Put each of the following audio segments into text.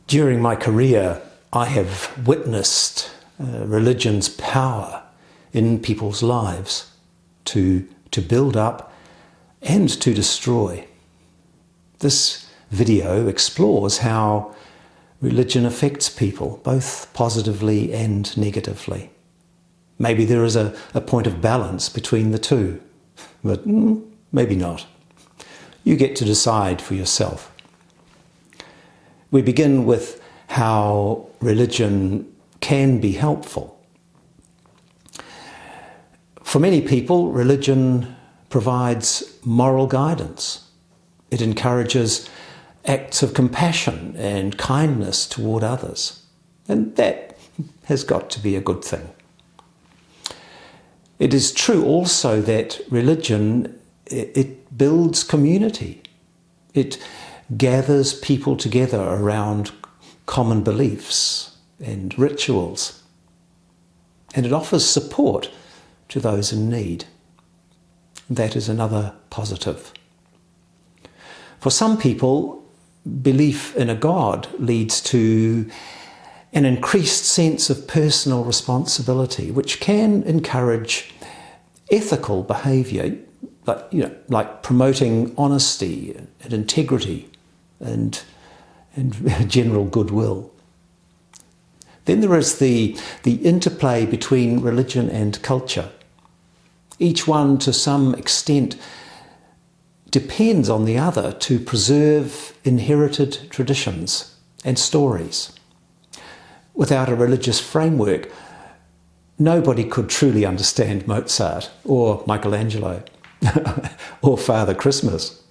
During my career, I have witnessed religion's power in people's lives to build up and to destroy. This video explores how religion affects people, both positively and negatively. Maybe there is a point of balance between the two, but maybe not. You get to decide for yourself. We begin with how religion can be helpful. For many people, religion provides moral guidance. It encourages acts of compassion and kindness toward others. And that has got to be a good thing. It is true also that religion, it builds community. It gathers people together around common beliefs and rituals. And it offers support to those in need. That is another positive. For some people, belief in a God leads to an increased sense of personal responsibility, which can encourage ethical behaviour, like promoting honesty and integrity and general goodwill. Then there is the interplay between religion and culture. Each one, to some extent, depends on the other to preserve inherited traditions and stories. Without a religious framework, nobody could truly understand Mozart or Michelangelo or Father Christmas.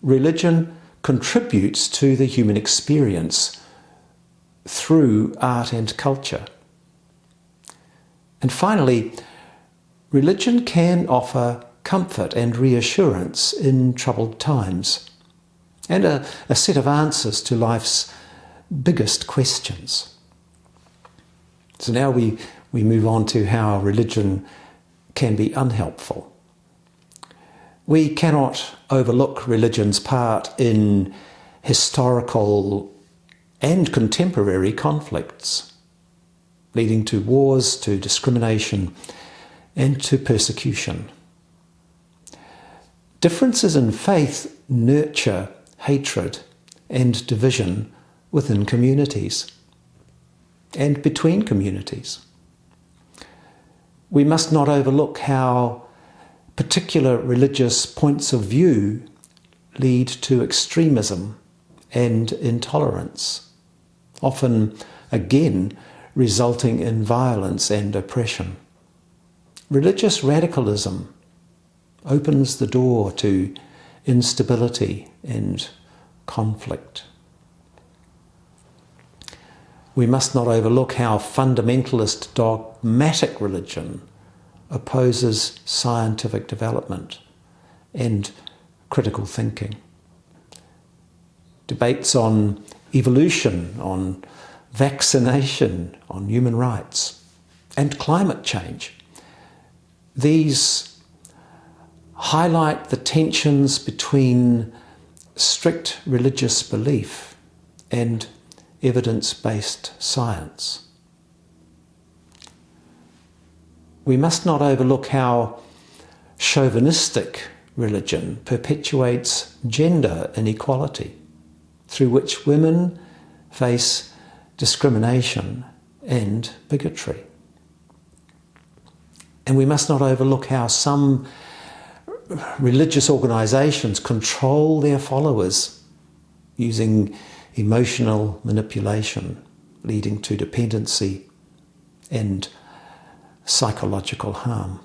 Religion contributes to the human experience through art and culture. And finally, religion can offer comfort and reassurance in troubled times, and a set of answers to life's biggest questions. So now we move on to how religion can be unhelpful. We cannot overlook religion's part in historical and contemporary conflicts, leading to wars, to discrimination, and to persecution. Differences in faith nurture hatred and division within communities and between communities. We must not overlook how particular religious points of view lead to extremism and intolerance, often, again, resulting in violence and oppression. Religious radicalism opens the door to instability and conflict. We must not overlook how fundamentalist dogmatic religion opposes scientific development and critical thinking. Debates on evolution, on vaccination, on human rights, and climate change. These highlight the tensions between strict religious belief and evidence-based science. We must not overlook how chauvinistic religion perpetuates gender inequality, through which women face discrimination and bigotry. And we must not overlook how some religious organisations control their followers using emotional manipulation, leading to dependency and psychological harm.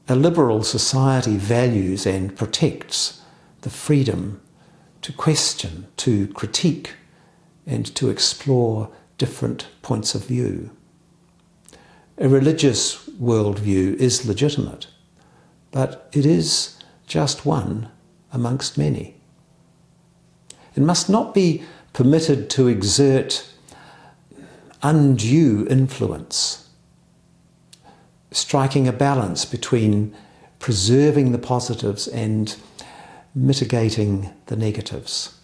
A liberal society values and protects the freedom to question, to critique, and to explore different points of view. A religious worldview is legitimate, but it is just one amongst many. It must not be permitted to exert undue influence, striking a balance between preserving the positives and mitigating the negatives.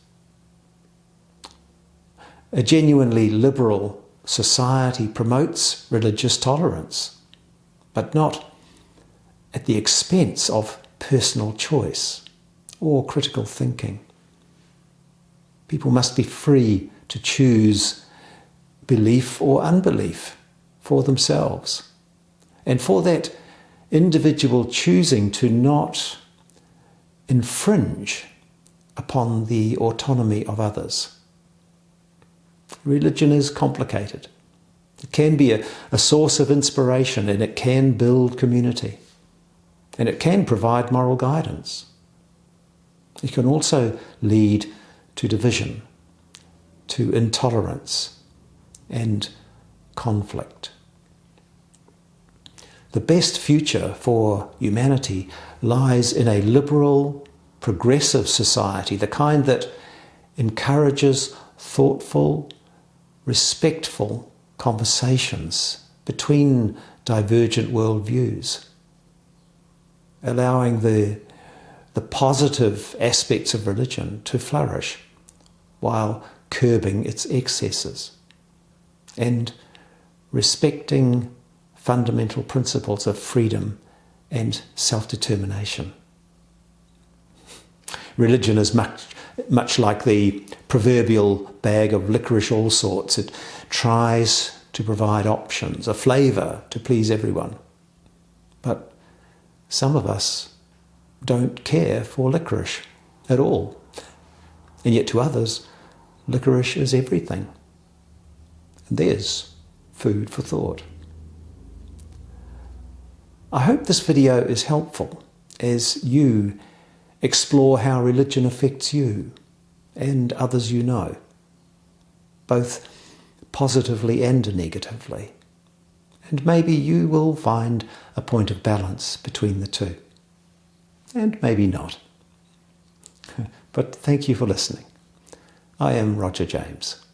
A genuinely liberal society promotes religious tolerance, but not at the expense of personal choice or critical thinking. People must be free to choose belief or unbelief for themselves. And for that individual choosing to not infringe upon the autonomy of others. Religion is complicated. It can be a source of inspiration, and it can build community. And it can provide moral guidance. It can also lead to division, to intolerance and conflict. The best future for humanity lies in a liberal, progressive society, the kind that encourages thoughtful, respectful conversations between divergent worldviews, allowing the positive aspects of religion to flourish while curbing its excesses, and respecting fundamental principles of freedom and self-determination. Religion is much like the proverbial bag of licorice all sorts. It tries to provide options, a flavour to please everyone. But some of us don't care for licorice at all. And yet to others, licorice is everything. And there's food for thought. I hope this video is helpful as you explore how religion affects you and others you know, both positively and negatively. And maybe you will find a point of balance between the two. And maybe not. But thank you for listening. I am Roger James.